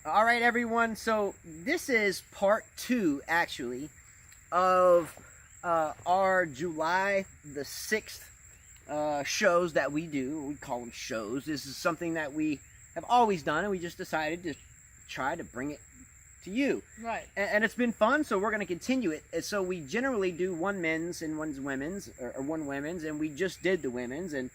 All right, everyone. So this is part 2, actually, of our July the 6th shows that we do. We call them shows. This is something that we have always done, and we just decided to try to bring it to you. Right. And it's been fun, so we're going to continue it. And so we generally do one men's and one women's, or one women's, and we just did the women's. And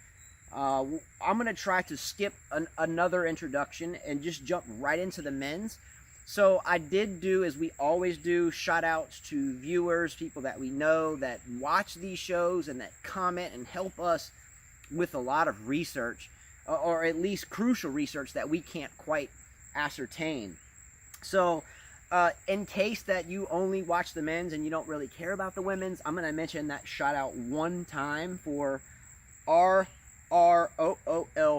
I'm going to try to skip another introduction and just jump right into the men's. So I did do, as we always do, shout outs to viewers, people that we know that watch these shows and that comment and help us with a lot of research, or at least crucial research that we can't quite ascertain. So in case that you only watch the men's and you don't really care about the women's, I'm going to mention that shout out one time for RROOL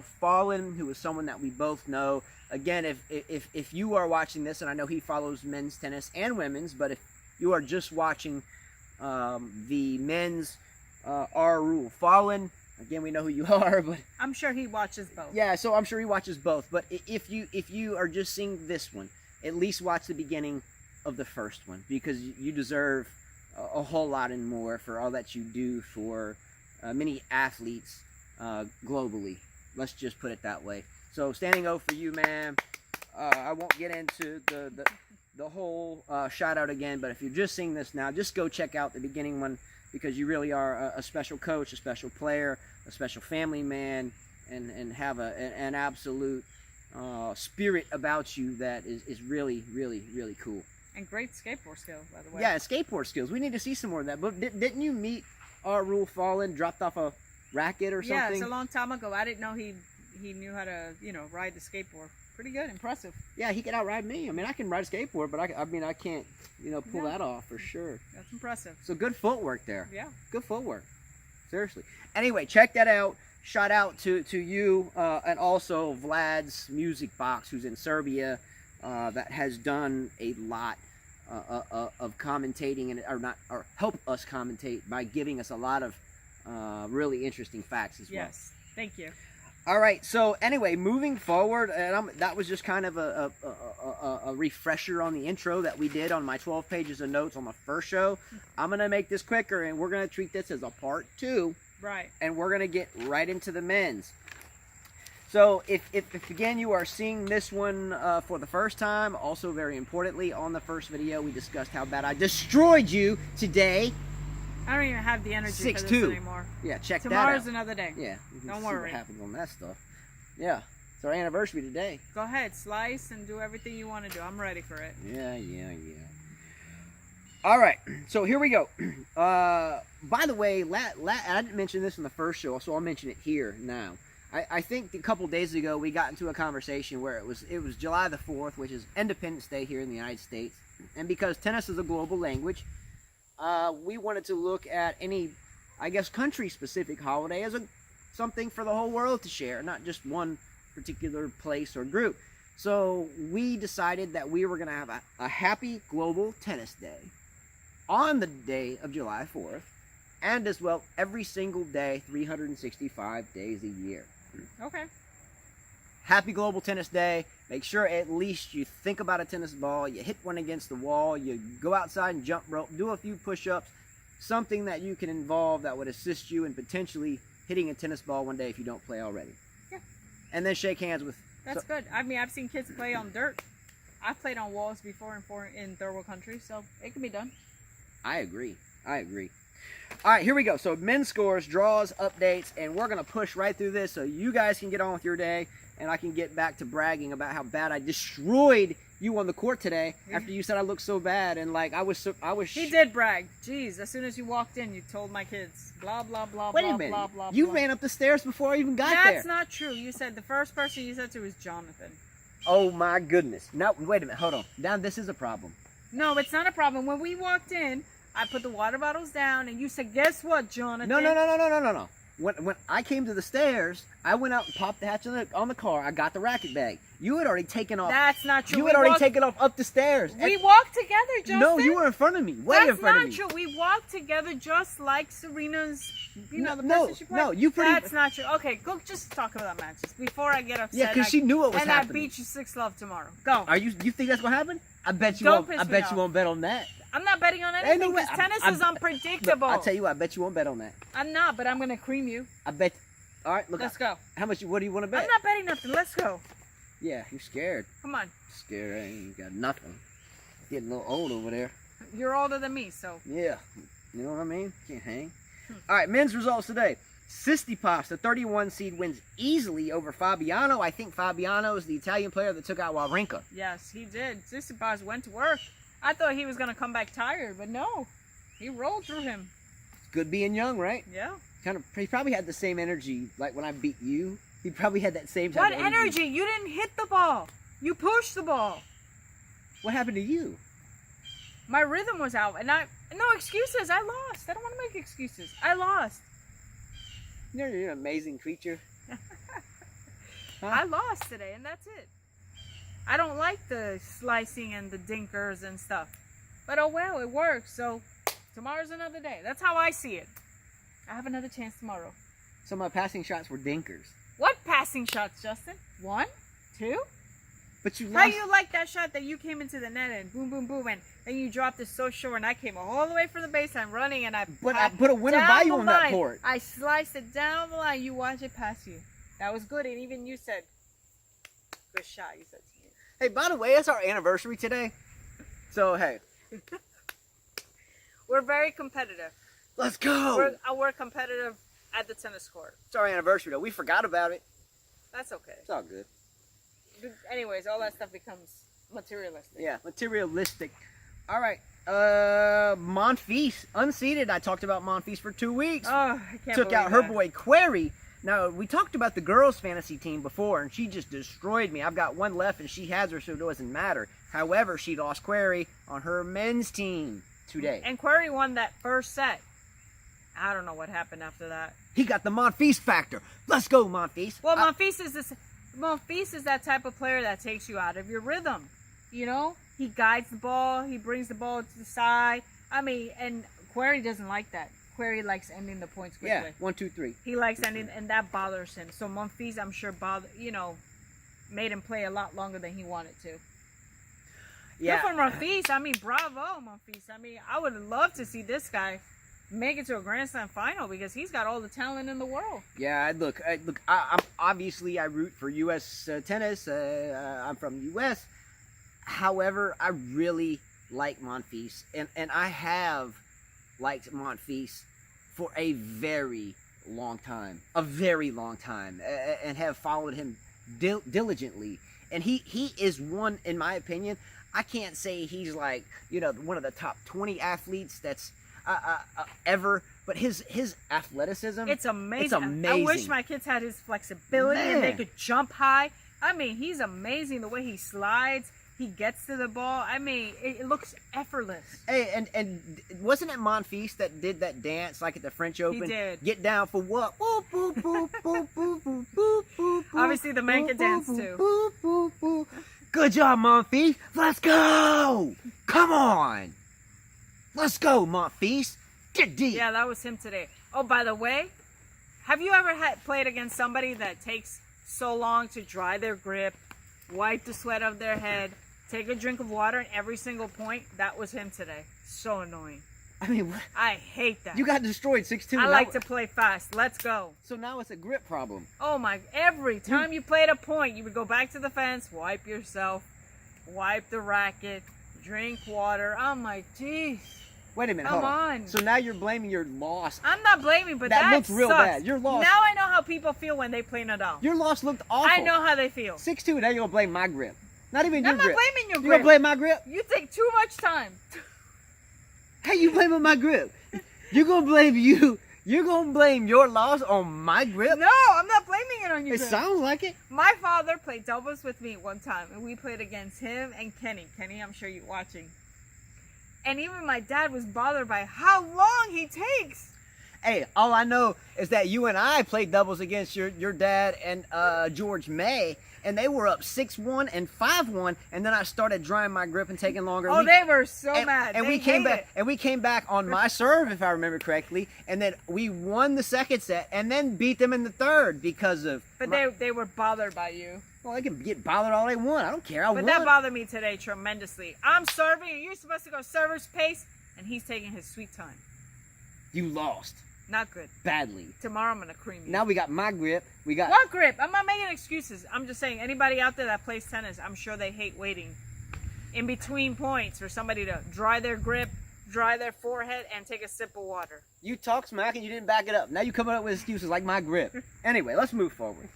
Fallen, who is someone that we both know. Again, if you are watching this, and I know he follows men's tennis and women's, but if you are just watching the men's RROOL Fallen, again, we know who you are, but I'm sure he watches both. Yeah, so I'm sure he watches both. But if you are just seeing this one, at least watch the beginning of the first one, because you deserve a whole lot and more for all that you do for many athletes globally. Let's just put it that way. So standing O for you, man. I won't get into the whole shout out again, but if you're just seeing this now, just go check out the beginning one, because you really are a special coach, a special player, a special family man, and have an absolute spirit about you that is really, really, really cool. And great skateboard skills, by the way. Yeah, skateboard skills. We need to see some more of that. But didn't you meet RROOL Fallen, dropped off a racket or something? Yeah, it's a long time ago. I didn't know he knew how to, ride the skateboard. Pretty good, impressive. Yeah, he could outride me. I mean, I can ride a skateboard, but I can't, pull that off for sure. That's impressive. So good footwork there. Yeah. Good footwork. Seriously. Anyway, check that out. Shout out to you and also Vlad's Music Box, who's in Serbia, that has done a lot of commentating or help us commentate by giving us a lot of really interesting facts as well. Yes. Thank you. All right, so anyway, moving forward, and that was just kind of a refresher on the intro that we did on my 12 pages of notes on the first show. I'm going to make this quicker, and we're going to treat this as a part 2. Right. And we're going to get right into the men's. So if again, you are seeing this one for the first time, also very importantly, on the first video, we discussed how bad I destroyed you today. I don't even have the energy for this anymore. Yeah, check that out. Tomorrow's another day. Yeah, don't see worry. what happens on that stuff. Yeah, it's our anniversary today. Go ahead, slice and do everything you want to do. I'm ready for it. Yeah. All right, so here we go. By the way, I didn't mention this in the first show, so I'll mention it here now. I think a couple days ago we got into a conversation where it was July the 4th, which is Independence Day here in the United States, and because tennis is a global language, we wanted to look at any, I guess, country-specific holiday as something for the whole world to share, not just one particular place or group. So we decided that we were going to have a happy global tennis day on the day of July 4th, and as well every single day, 365 days a year. Okay. Happy Global Tennis Day. Make sure at least you think about a tennis ball, you hit one against the wall, you go outside and jump rope, do a few push-ups, something that you can involve that would assist you in potentially hitting a tennis ball one day if you don't play already. Yeah. And then shake hands with... That's good. I mean, I've seen kids play on dirt. I've played on walls before in third world countries, so it can be done. I agree. All right, here we go. So men's scores, draws, updates, and we're going to push right through this so you guys can get on with your day, and I can get back to bragging about how bad I destroyed you on the court today after you said I looked so bad, and like I was. He did brag. Jeez, as soon as you walked in, you told my kids, blah, blah, blah, Wait blah, a minute. blah, blah, You blah. ran up the stairs before I even got there. That's not true. You said the first person you said to was Jonathan. Oh my goodness. Now, wait a minute. Hold on. Now this is a problem. No, it's not a problem. When we walked in, I put the water bottles down, and you said, guess what, Jonathan? No. When I came to the stairs, I went out and popped the hatch on the car. I got the racket bag. You had already taken off. That's not true. You had already taken off up the stairs. We walked together, Justin. No, you were in front of me. Way in front of me. That's not true. We walked together just like Serena's, the No, person she played. no, you pretty. That's not true. Okay, go just talk about that match before I get upset. Yeah, because she knew what was happening. happening. And I beat you 6-love tomorrow. Go. You think that's what happened? I bet you Don't won't. piss I me bet off. you won't bet on that. I'm not betting on anything Anyway, because tennis is unpredictable. Look, I'll tell you what. I bet you won't bet on that. I'm not, but I'm gonna cream you. I bet. All right, look. Let's go. How much? What do you want to bet? I'm not betting nothing. Let's go. Yeah, you're scared. Come on. Scared. I ain't got nothing. Getting a little old over there. You're older than me, so. Yeah. You know what I mean? Can't hang. All right, men's results today. Tsitsipas, the 31 seed, wins easily over Fabiano. I think Fabiano is the Italian player that took out Wawrinka. Yes, he did. Tsitsipas went to work. I thought he was gonna come back tired, but no, he rolled through him. Good being young, right? Yeah. He probably had the same energy like when I beat you. He probably had that same type What of energy? You didn't hit the ball. You pushed the ball. What happened to you? My rhythm was out, and no excuses. I lost. I don't want to make excuses. I lost. You're an amazing creature. Huh? I lost today, and that's it. I don't like the slicing and the dinkers and stuff. But oh well, it works. So tomorrow's another day. That's how I see it. I have another chance tomorrow. So my passing shots were dinkers. What passing shots, Justin? 1, 2? But you lost. How you like that shot that you came into the net and boom, boom, boom, and then you dropped it so short, and I came all the way from the baseline running, and I put a winner by you on that court. I sliced it down the line. You watch it pass you. That was good, and even you said, good shot, you said to me. Hey, by the way, it's our anniversary today. So, hey. We're very competitive. Let's go. We're competitive at the tennis court. It's our anniversary, though. We forgot about it. That's okay. It's all good. Anyways, all that stuff becomes materialistic. Yeah, materialistic. All right. Monfils, unseeded. I talked about Monfils for 2 weeks. Oh, I can't Took believe out her that. boy Query. Now, we talked about the girls' fantasy team before, and she just destroyed me. I've got one left, and she has her, so it doesn't matter. However, she lost Query on her men's team today. And Query won that first set. I don't know what happened after that. He got the Monfils factor. Let's go, Monfils. Well, Monfils is that type of player that takes you out of your rhythm. You know, he guides the ball, he brings the ball to the side. I mean, and Query doesn't like that. Query likes ending the points quickly. Yeah, 1, 2, 3. He likes ending, and that bothers him. So Monfils, I'm sure, made him play a lot longer than he wanted to. Yeah. Good for Monfils. I mean, bravo, Monfils. I mean, I would love to see this guy make it to a Grand Slam final because he's got all the talent in the world. Yeah, look. I'm obviously I root for U.S. Tennis. I'm from the U.S. However, I really like Monfils, and I have liked Monfils for a very long time, and have followed him diligently. And he is one, in my opinion. I can't say he's like one of the top 20 athletes that's ever, but his athleticism, it's amazing. It's amazing. I wish my kids had his flexibility and they could jump high. I mean, he's amazing the way he slides. He gets to the ball. I mean, it looks effortless. Hey, and wasn't it Monfils that did that dance like at the French Open? He did. Get down for what? Boop, boop, boop, boop, boop, boop, boop, boop. Obviously, the man can dance too. Boop, boop, boop. Good job, Monfils. Let's go. Come on. Let's go, Monfils. Get deep. Yeah, that was him today. Oh, by the way, have you ever played against somebody that takes so long to dry their grip, wipe the sweat off their head, take a drink of water at every single point? That was him today. So annoying. I mean, what? I hate that. You got destroyed 6-2. I like to play fast. Let's go. So now it's a grip problem. Oh my, every time you played a point, you would go back to the fence, wipe yourself, wipe the racket, drink water. I'm like, geez. Wait a minute, Come hold on. So now you're blaming your loss. I'm not blaming, but That that looked real sucks. bad. Your loss. Now I know how people feel when they play Nadal. Your loss looked awful. I know how they feel. 6-2, now you're going to blame my grip. Not even your I'm not grip. blaming your You're going grip. to blame my grip? You take too much time. How you blaming my grip? You're going to blame you. You're going to blame your loss on my grip? No, I'm not blaming it on you. It sounds like it. My father played doubles with me one time, and we played against him and Kenny. Kenny, I'm sure you're watching. And even my dad was bothered by how long he takes. Hey, all I know is that you and I played doubles against your dad and George May, and they were up 6-1 and 5-1, and then I started drying my grip and taking longer. Oh, they were so mad. And they we came back, it. and we came back on my serve, if I remember correctly, and then we won the second set, and then beat them in the third because of. But they were bothered by you. Well, they can get bothered all they want. I don't care. I won. But that bothered me today tremendously. I'm serving, and you're supposed to go server's pace, and he's taking his sweet time. You lost. Not good. Badly. Tomorrow I'm gonna cream you. Now we got my grip. We got what grip? I'm not making excuses. I'm just saying anybody out there that plays tennis, I'm sure they hate waiting in between points for somebody to dry their grip, dry their forehead, and take a sip of water. You talk smack and you didn't back it up. Now you coming up with excuses like my grip. Anyway, let's move forward.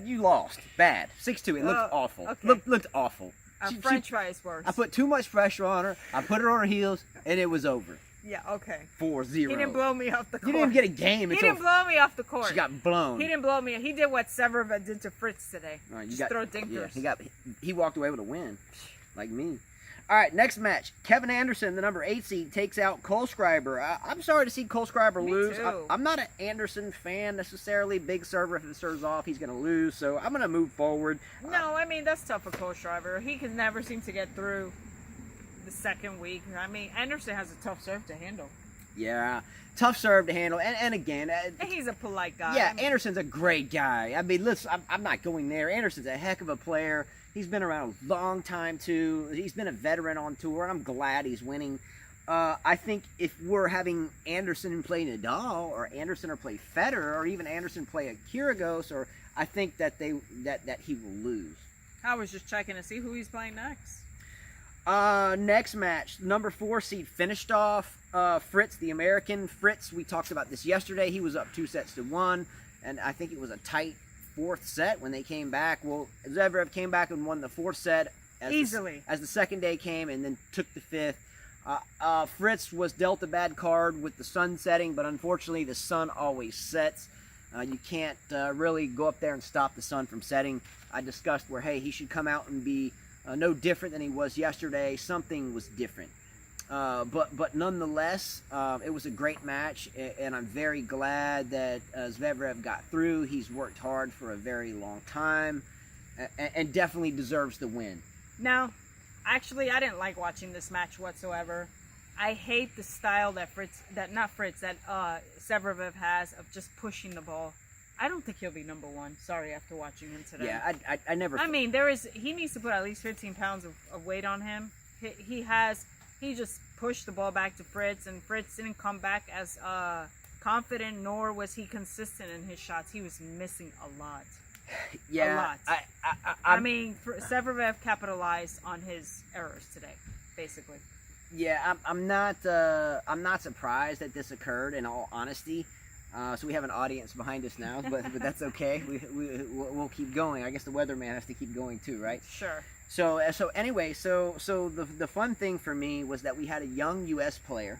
You lost. Bad. 6-2. It looked awful. Okay. Looked awful. French fries worse. I put too much pressure on her. I put her on her heels, and it was over. Yeah, okay. 4-0. He didn't blow me off the court. You didn't get a game. He didn't blow me off the court. She got blown. He didn't blow me. He did what Severov did to Fritz today. Right, Just throw dinkers. Yeah, he walked away with a win, like me. All right, next match. Kevin Anderson, the number 8 seed, takes out Cole Schreiber. I'm sorry to see Cole Schreiber lose. Too. I'm not an Anderson fan necessarily. Big server. If it serves off, he's going to lose. So I'm going to move forward. No, I mean, that's tough for Cole Schreiber. He can never seem to get through the second week. I mean, Anderson has a tough serve to handle. Yeah, tough serve to handle. And again, and he's a polite guy. Yeah, Anderson's a great guy. I mean, listen, I'm not going there. Anderson's a heck of a player. He's been around a long time, too. He's been a veteran on tour, and I'm glad he's winning. I think if we're having Anderson play Nadal, or Anderson or play Federer, or even Anderson play a Kyrgios, or I think that that he will lose. I was just checking to see who he's playing next. Next match, number 4 seed finished off Fritz, the American. Fritz, we talked about this yesterday. He was up 2-1, and I think it was a tight 4th set when they came back. Well, Zverev came back and won the 4th set easily as the second day came, and then took the 5th. Fritz was dealt a bad card with the sun setting, but unfortunately the sun always sets. You can't really go up there and stop the sun from setting. I discussed where, hey, he should come out and be no different than he was yesterday. Something was different. But nonetheless, it was a great match, and I'm very glad that Zverev got through. He's worked hard for a very long time, and definitely deserves the win. No, actually, I didn't like watching this match whatsoever. I hate the style that Severev has of just pushing the ball. I don't think he'll be number 1. Sorry, after watching him today. Yeah, I never. I mean, he needs to put at least 15 pounds of weight on him. He just pushed the ball back to Fritz, and Fritz didn't come back as confident, nor was he consistent in his shots. He was missing a lot. Yeah, a lot. I mean, Severev capitalized on his errors today, basically. Yeah, I'm not surprised that this occurred, in all honesty. So we have an audience behind us now, but that's okay. We'll keep going. I guess the weatherman has to keep going too, right? Sure. So anyway, so the fun thing for me was that we had a young U.S. player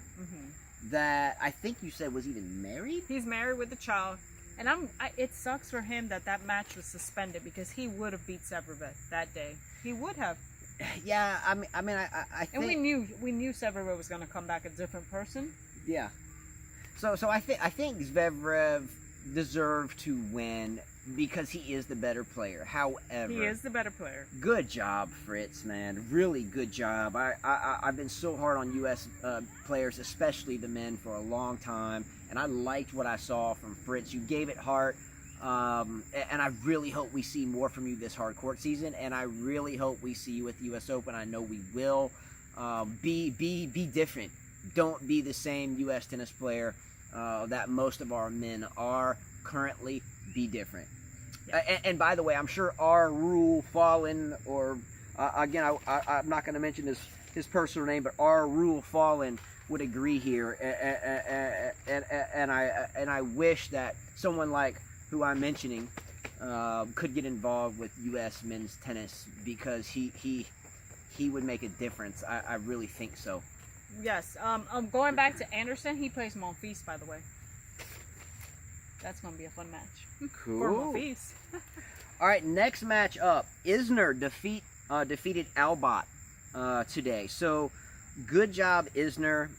that I think you said was even married. He's married with a child, and it sucks for him that match was suspended, because he would have beat Severev that day. He would have. Yeah, I mean, I think. And we knew Severev was going to come back a different person. Yeah. So I think Zverev deserved to win because he is the better player. However, he is the better player. Good job, Fritz, man. Really good job. I've been so hard on U.S. Players, especially the men, for a long time, and I liked what I saw from Fritz. You gave it heart, and I really hope we see more from you this hard court season, and I really hope we see you at the U.S. Open. I know we will. Be different. Don't be the same U.S. tennis player that most of our men are currently. Be different. Yeah. And by the way, I'm sure our Rule Fallen, or again, I'm not going to mention his personal name, but our Rule Fallen would agree here. And I wish that someone like who I'm mentioning could get involved with U.S. men's tennis, because he would make a difference. I really think so. Yes. Going back to Anderson, he plays Monfils, by the way. That's going to be a fun match. Cool. For Monfils. All right, next match up. Isner defeated Albot today. So Good job, Isner.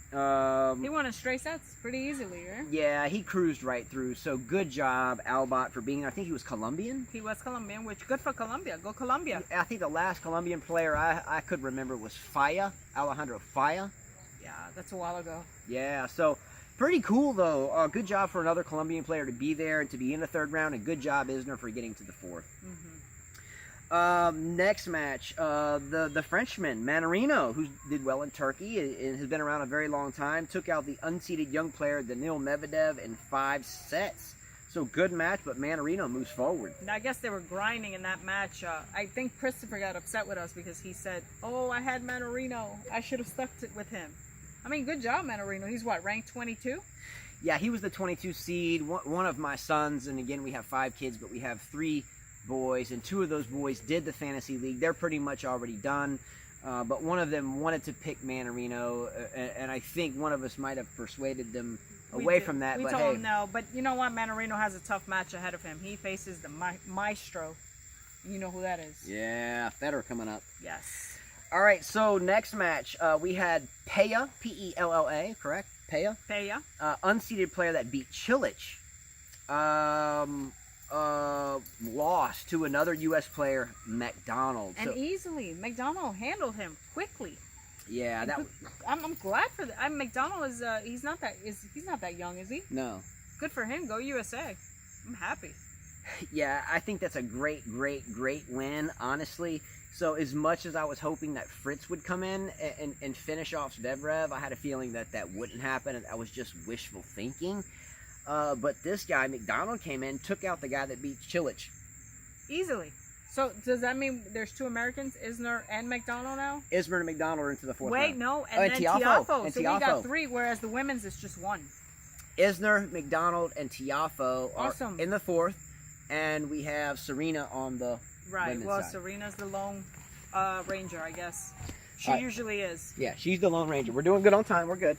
He won in straight sets pretty easily, right? Yeah, he cruised right through. So good job, Albot, for being. I think he was Colombian. He was Colombian, which good for Colombia. Go Colombia. I think the last Colombian player I could remember was Falla, Alejandro Falla. Yeah, that's a while ago. Yeah, so pretty cool though. Good job for another Colombian player to be there and to be in the third round, and good job, Isner, for getting to the fourth. Next match, the Frenchman, Manarino, who did well in Turkey and has been around a very long time, took out the unseeded young player, Daniil Medvedev, in 5 sets. So good match, but Manarino moves forward. I guess they were grinding in that match. I think Christopher got upset with us because he said, "Oh, I had Manarino. I should have stuck with him." I mean, good job, Manarino. He's what, ranked 22? Yeah, he was the 22 seed, one of my sons, and again, we have 5 kids, but we have 3 boys, and 2 of those boys did the fantasy league. They're pretty much already done, but one of them wanted to pick Manarino, and I think one of us might have persuaded them away from that. We but told hey, him no, but you know what? Manarino has a tough match ahead of him. He faces the maestro. You know who that is? Yeah, Federer coming up. Yes. All right, so next match, we had Pella, P-E-L-L-A, correct? Pella? Pella. Unseeded player that beat Cilic. Lost to another U.S. player, McDonald. And easily. McDonald handled him quickly. Yeah, that. I'm glad for that. McDonald is he's not that young, is he? No. Good for him. Go USA. I'm happy. Yeah, I think that's a great win, honestly. So as much as I was hoping that Fritz would come in and finish off Zverev, I had a feeling that wouldn't happen, and that was just wishful thinking. But this guy, McDonald, came in, took out the guy that beat Cilic. Easily. So does that mean there's 2 Americans, Isner and McDonald now? Isner and McDonald are into the fourth round. Wait, no, and then Tiafoe. So we got 3, whereas the women's is just 1. Isner, McDonald, and Tiafoe are Awesome. in the fourth, and we have Serena on the women's side. Serena's the lone ranger, I guess. She usually is. Yeah, she's the lone ranger. We're doing good on time. We're good.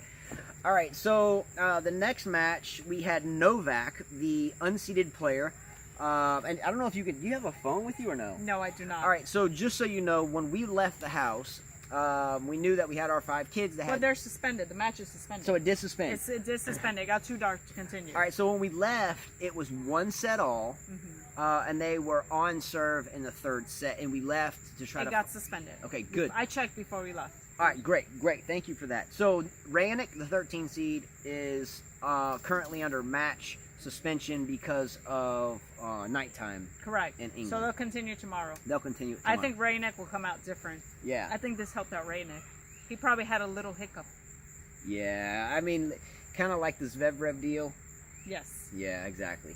All right, so the next match, we had Novak, the unseeded player. And I don't know if you could, do you have a phone with you or no? No, I do not. All right, so just so you know, when we left the house, we knew that we had our 5 kids. But they're suspended. The match is suspended. So it did suspend. It did suspend. It got too dark to continue. All right, so when we left, it was 1 set all, and they were on serve in the 3rd set, and we left to try It got suspended. Okay, good. I checked before we left. All right, great. Thank you for that. So Raonic, the 13 seed, is currently under match suspension because of nighttime. Correct. In England. So they'll continue tomorrow. They'll continue tomorrow. I think Raonic will come out different. Yeah. I think this helped out Raonic. He probably had a little hiccup. Yeah, I mean, kind of like the Zverev deal. Yes. Yeah, exactly.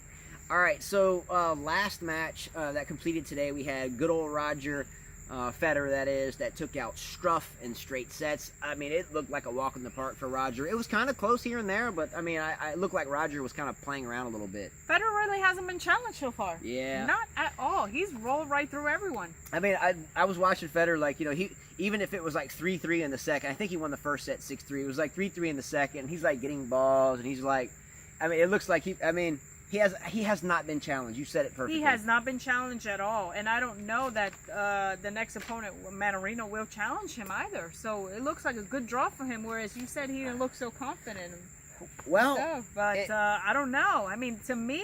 All right, so last match that completed today, we had good old Roger Federer, that took out Struff in straight sets. I mean, it looked like a walk in the park for Roger. It was kind of close here and there, but I mean, I looked like Roger was kind of playing around a little bit. Federer really hasn't been challenged so far. Yeah. Not at all. He's rolled right through everyone. I mean, I was watching Federer, like, you know, he even if it was like 3-3 in the second, I think he won the first set 6-3. It was like 3-3 in the second. He's like getting balls, and he's like, I mean, it looks like he has not been challenged. You said it perfectly. He has not been challenged at all, and I don't know that the next opponent, Manarino, will challenge him either. So it looks like a good draw for him. Whereas you said he didn't look so confident. Well, but I don't know. I mean, to me,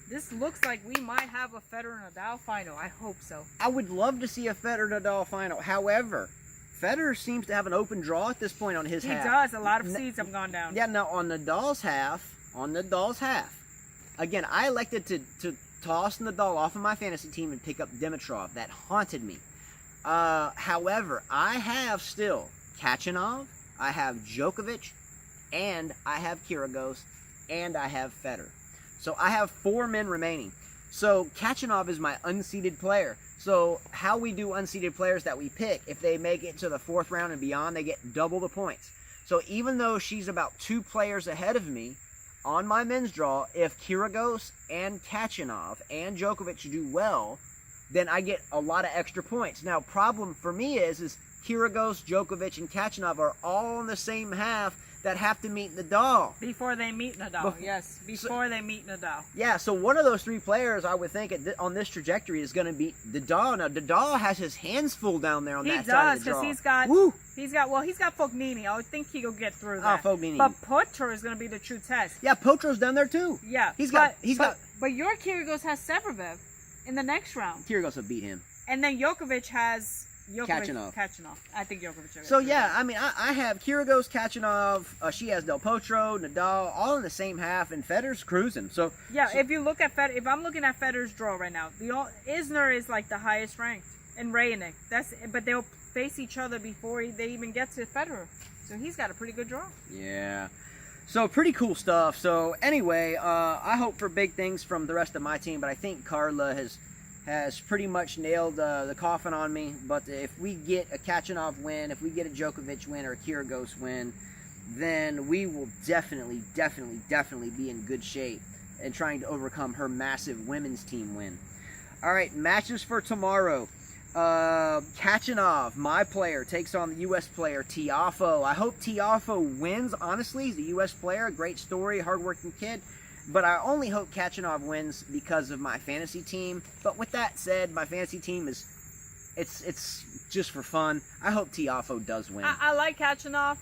this looks like we might have a Federer-Nadal final. I hope so. I would love to see a Federer-Nadal final. However, Federer seems to have an open draw at this point on his half. He does. A lot of seeds have gone down. Yeah, now on Nadal's half, again, I elected to toss Nadal off of my fantasy team and pick up Dimitrov. That haunted me. However, I have still Kachanov, I have Djokovic, and I have Kyrgios, and I have Federer. So I have 4 men remaining. So Kachanov is my unseeded player. So how we do unseeded players that we pick, if they make it to the 4th round and beyond, they get double the points. So even though she's about 2 players ahead of me, on my men's draw, if Kyrgios and Kachanov and Djokovic do well, then I get a lot of extra points. Now, problem for me is Kyrgios, Djokovic, and Kachanov are all in the same half that have to meet Nadal. Before they meet Nadal, yes. Before they meet Nadal. Yeah, so one of those 3 players, I would think, on this trajectory is going to be Nadal. Now, Nadal has his hands full down there on that side of the draw. He does, because he's got Fognini. I would think he'll get through that. Fognini. But Potro is going to be the true test. Yeah, Potro's down there too. Yeah. But your Kyrgios has Severbev in the next round. Kyrgios will beat him. And then Djokovic has Kachanov. I think Djokovic. So yeah, I mean, I have Kyrgios, Kachanov. She has Del Potro, Nadal, all in the same half, and Federer's cruising. So yeah, if you look at if I'm looking at Federer's draw right now, Isner is like the highest ranked, and Raonic. But they'll face each other before they even get to Federer. So he's got a pretty good draw. Yeah. So pretty cool stuff. So anyway, I hope for big things from the rest of my team, but I think Carla has pretty much nailed the coffin on me. But if we get a Kachanov win, if we get a Djokovic win or a Kyrgios win, then we will definitely be in good shape and trying to overcome her massive women's team win. All right, matches for tomorrow. Kachanov, my player, takes on the U.S. player Tiafoe. I hope Tiafoe wins. Honestly, he's a U.S. player, great story, hardworking kid. But I only hope Kachanov wins because of my fantasy team. But with that said, my fantasy team it's just for fun. I hope Tiafoe does win. I like Kachanov,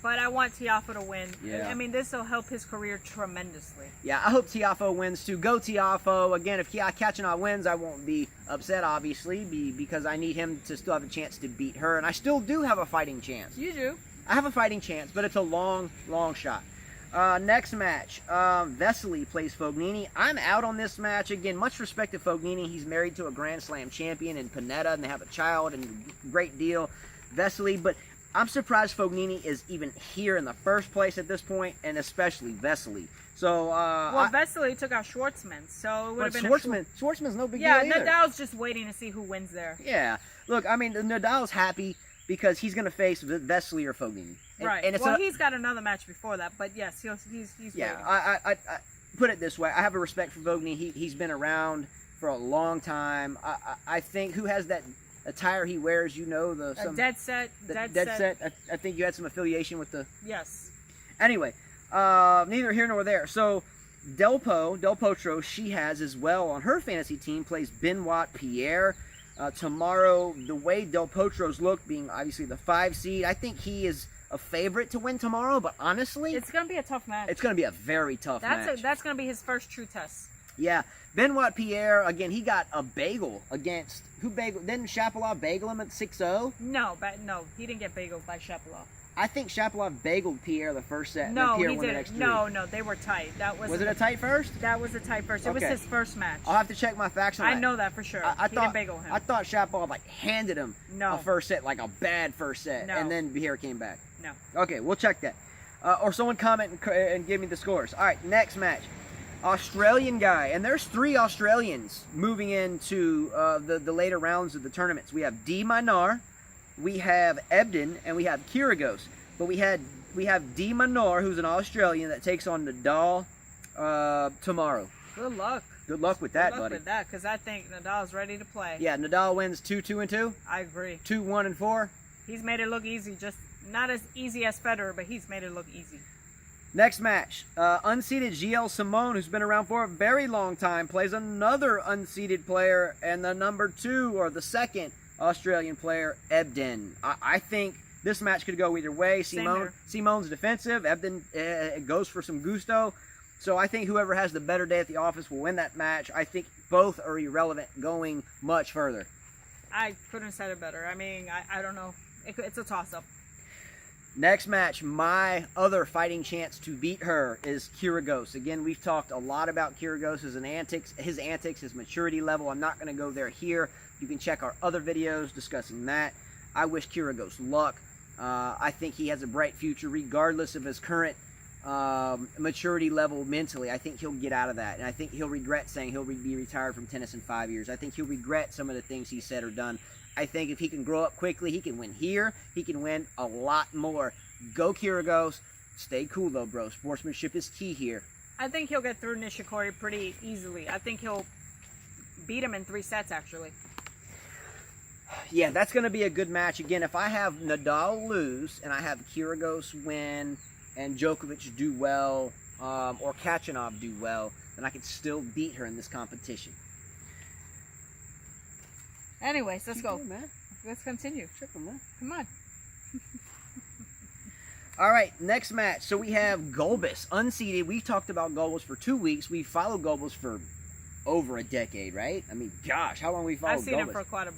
but I want Tiafoe to win. Yeah. I mean, this will help his career tremendously. Yeah, I hope Tiafoe wins too. Go Tiafoe. Again, if Kachanov wins, I won't be upset, obviously, because I need him to still have a chance to beat her. And I still do have a fighting chance. You do. I have a fighting chance, but it's a long shot. Next match, Vesely plays Fognini. I'm out on this match. Again, much respect to Fognini. He's married to a Grand Slam champion in Panetta, and they have a child, and great deal. Vesely, but I'm surprised Fognini is even here in the first place at this point, and especially Vesely. So, Vesely took out Schwartzman, so it would have been Schwartzman's no big deal either. Yeah, Nadal's just waiting to see who wins there. Yeah. Look, I mean, Nadal's happy because he's going to face Vesely or Fognini. Right. He's got another match before that, but yes, he's yeah. waiting. I put it this way: I have a respect for Fognini. He's been around for a long time. I think who has that attire he wears? You know, Dead Set. I think you had some affiliation with the. Yes. Anyway, neither here nor there. So Del Potro, she has as well on her fantasy team plays Benoit Pierre. Tomorrow, the way Del Potro's look, being obviously the 5 seed, I think he is a favorite to win tomorrow, but honestly, it's going to be a tough match. It's going to be a very tough match. That's going to be his first true test. Yeah. Benoit Pierre, again, he got a bagel against, didn't Shapovalov bagel him at 6-0? No, he didn't get bageled by Shapovalov. I think Shapovalov bageled Pierre the first set. No, Pierre he won the didn't. next No, they were tight. Was it a tight first? That was a tight first. It was his first match. I'll have to check my facts on that. I know that for sure. He didn't bagel him. I thought Shapovalov handed him a first set, like a bad first set, and then Pierre came back. No. Okay, we'll check that. Or someone comment and give me the scores. All right, next match. Australian guy, and there's 3 Australians moving into the later rounds of the tournaments. We have D. Minar, we have Ebden, and we have Kyrgios. But we have D. Minar, who's an Australian, that takes on Nadal tomorrow. Good luck. Good luck with that, buddy. Good luck with that, because I think Nadal's ready to play. Yeah, Nadal wins 2-2-2. I agree. 2-1-4. He's made it look easy, just not as easy as Federer, but he's made it look easy. Next match, unseeded Gilles Simon, who's been around for a very long time, plays another unseeded player, and the number 2 or the second Australian player, Ebden. I think this match could go either way. Simon's defensive. Ebden goes for some gusto. So I think whoever has the better day at the office will win that match. I think both are irrelevant going much further. I couldn't have said it better. I mean, I don't know. It's a toss-up. Next match, my other fighting chance to beat her is Kyrgios. Again, we've talked a lot about Kyrgios, his antics, his maturity level. I'm not going to go there here. You can check our other videos discussing that. I wish Kyrgios luck. I think he has a bright future regardless of his current maturity level mentally. I think he'll get out of that, and I think he'll regret saying he'll be retired from tennis in 5 years. I think he'll regret some of the things he said or done. I think if he can grow up quickly, he can win here. He can win a lot more. Go Kyrgios. Stay cool, though, bro. Sportsmanship is key here. I think he'll get through Nishikori pretty easily. I think he'll beat him in 3 sets, actually. Yeah, that's going to be a good match. Again, if I have Nadal lose and I have Kyrgios win, and Djokovic do well, or Kachanov do well, then I can still beat her in this competition. Anyways, let's go. Good, man. Let's continue. Triple, man. Come on. All right, next match. So we have Gulbis, unseeded. We've talked about Gulbis for 2 weeks. We followed Gulbis for over a decade, right? I mean, gosh, how long we followed Gulbis? I've seen him for quite a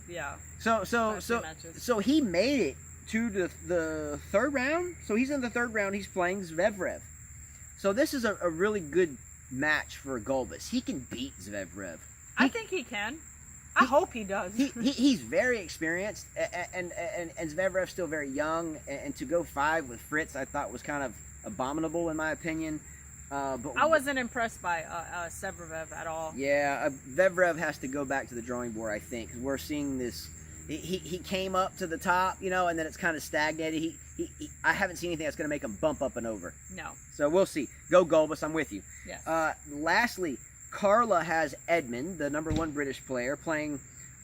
So he made it to the third round. So he's in the third round. He's playing Zverev. So this is a really good match for Gulbis. He can beat Zverev. I think he can. I hope he does. He's very experienced, and Zverev's still very young. And to go 5 with Fritz, I thought was kind of abominable in my opinion. But I wasn't impressed by Zverev at all. Yeah, Zverev has to go back to the drawing board, I think. 'Cause we're seeing this. He came up to the top, you know, and then it's kind of stagnated. I haven't seen anything that's going to make him bump up and over. No. So we'll see. Go Gulbis, I'm with you. Yes. Lastly, Carla has Edmund, the #1 British player, playing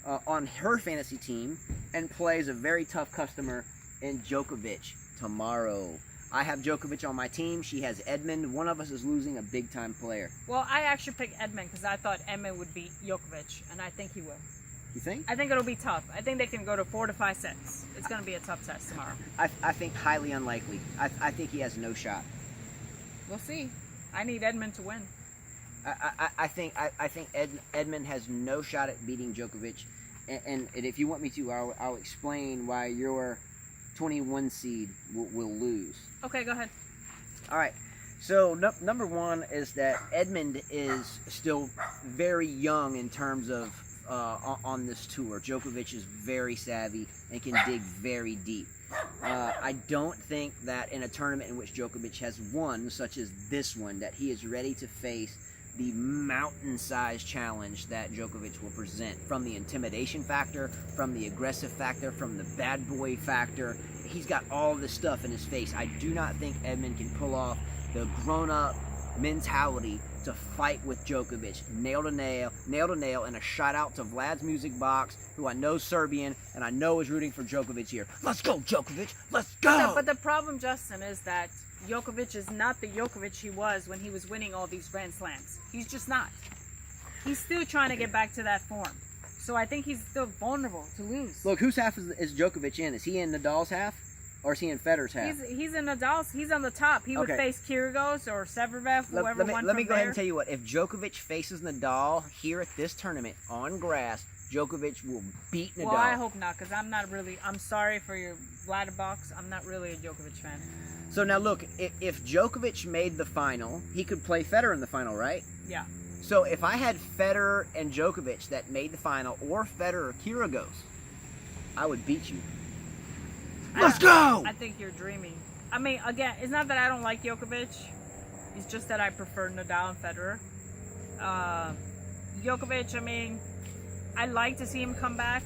on her fantasy team, and plays a very tough customer in Djokovic tomorrow. I have Djokovic on my team. She has Edmund. One of us is losing a big-time player. Well, I actually picked Edmund because I thought Edmund would beat Djokovic, and I think he will. You think? I think it'll be tough. I think they can go to 4 to 5 sets. It's going to be a tough test tomorrow. I think highly unlikely. I think he has no shot. We'll see. I need Edmund to win. I think Edmund has no shot at beating Djokovic, and if you want me to, I'll explain why your 21 seed will lose. Okay, go ahead. All right. So number one is that Edmund is still very young in terms of on this tour. Djokovic is very savvy and can dig very deep. I don't think that in a tournament in which Djokovic has won, such as this one, that he is ready to face the mountain-sized challenge that Djokovic will present, from the intimidation factor, from the aggressive factor, from the bad boy factor. He's got all this stuff in his face. I do not think Edmund can pull off the grown-up mentality to fight with Djokovic, nail to nail, and a shout out to Vlad's music box, who I know is Serbian and I know is rooting for Djokovic here. Let's go, Djokovic! Let's go! But the problem, Justin, is that Djokovic is not the Djokovic he was when he was winning all these Grand Slams. He's just not. He's still trying to get back to that form. So I think he's still vulnerable to lose. Look, whose half is Djokovic in? Is he in Nadal's half? Or is he in Federer's half? He's in Nadal's. He's on the top. He would face Kyrgios or Zverev, whoever won Let me go ahead and tell you what. If Djokovic faces Nadal here at this tournament on grass, Djokovic will beat Nadal. Well, I hope not, because I'm sorry for your Vlad box. I'm not really a Djokovic fan. So now look, if Djokovic made the final, he could play Federer in the final, right? Yeah. So if I had Federer and Djokovic that made the final, or Federer or Kyrgios, I would beat you. Let's go! I think you're dreaming. I mean, again, it's not that I don't like Djokovic. It's just that I prefer Nadal and Federer. Djokovic, I mean, I'd like to see him come back,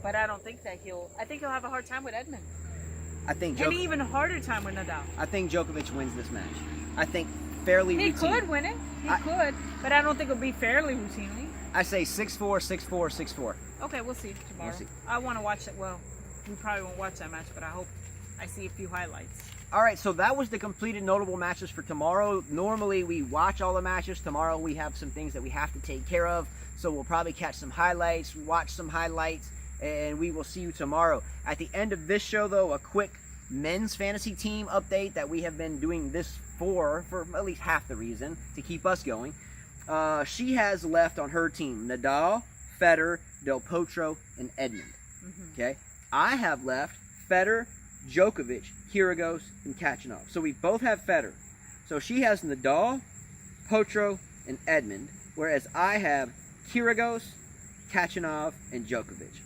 but I don't think that I think he'll have a hard time with Edmund. And an even harder time with Nadal. I think Djokovic wins this match. I think fairly He routine. could win it. He could, but I don't think it'll be fairly routinely. I say 6-4, 6-4, 6-4. Okay, we'll see tomorrow. We'll see. I want to watch it. Well, we probably won't watch that match, but I hope I see a few highlights. All right, so that was the completed notable matches for tomorrow. Normally, we watch all the matches. Tomorrow, we have some things that we have to take care of. So we'll probably catch some highlights, watch some highlights, and we will see you tomorrow. At the end of this show, though, a quick men's fantasy team update that we have been doing this for at least half the reason, to keep us going. She has left on her team Nadal, Federer, Del Potro, and Edmund. Okay? I have left Federer, Djokovic, Kyrgios, and Kachanov. So we both have Federer. So she has Nadal, Potro, and Edmund, whereas I have Kyrgios, Kachanov, and Djokovic.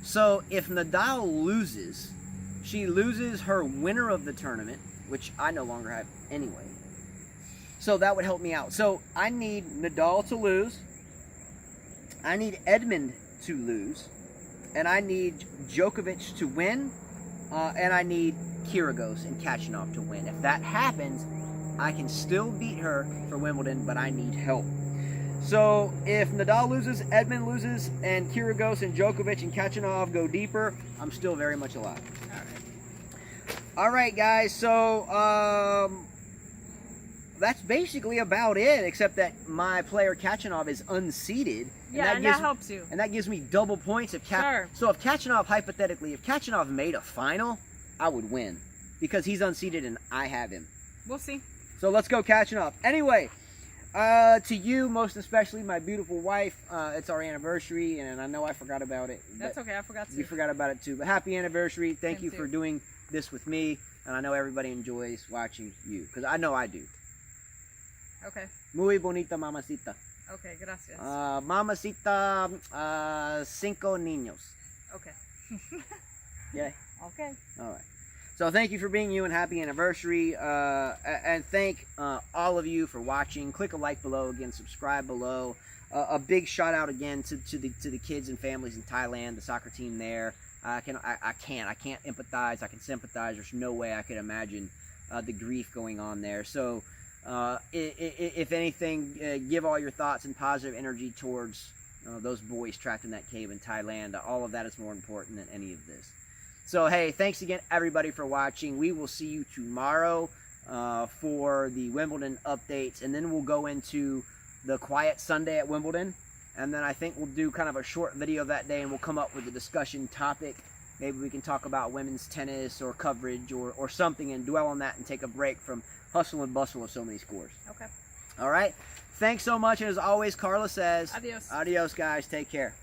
So if Nadal loses, she loses her winner of the tournament, which I no longer have anyway. So that would help me out. So I need Nadal to lose. I need Edmund to lose. And I need Djokovic to win. And I need Kyrgios and Kachanov to win. If that happens, I can still beat her for Wimbledon, but I need help. So if Nadal loses, Edmund loses, and Kyrgios and Djokovic and Kachanov go deeper, I'm still very much alive. All right. All right, guys. So that's basically about it, except that my player Kachanov is unseeded. Yeah, and that helps you. And that gives me double points. Sure. So if Kachanov, hypothetically, if Kachanov made a final, I would win. Because he's unseeded and I have him. We'll see. So let's go Kachanov. Anyway, to you, most especially, my beautiful wife, it's our anniversary, and I know I forgot about it. That's okay, I forgot to. You forgot about it too. But happy anniversary. Thank you too. for doing this with me. And I know everybody enjoys watching you. Because I know I do. Okay. Muy bonita mamacita. Okay, gracias. Mamacita, cinco niños. Okay. Yeah. Okay. All right. So thank you for being you and happy anniversary. And thank all of you for watching. Click a like below. Again, subscribe below. A big shout out again to the kids and families in Thailand, the soccer team there. I can't empathize. I can sympathize. There's no way I could imagine the grief going on there. So if anything, give all your thoughts and positive energy towards those boys trapped in that cave in Thailand. All of that is more important than any of this. So, hey, thanks again, everybody, for watching. We will see you tomorrow for the Wimbledon updates, and then we'll go into the quiet Sunday at Wimbledon, and then I think we'll do kind of a short video that day, and we'll come up with a discussion topic. Maybe we can talk about women's tennis or coverage or something and dwell on that and take a break from hustle and bustle of so many scores. Okay. All right? Thanks so much, and as always, Carla says... Adios. Adios, guys. Take care.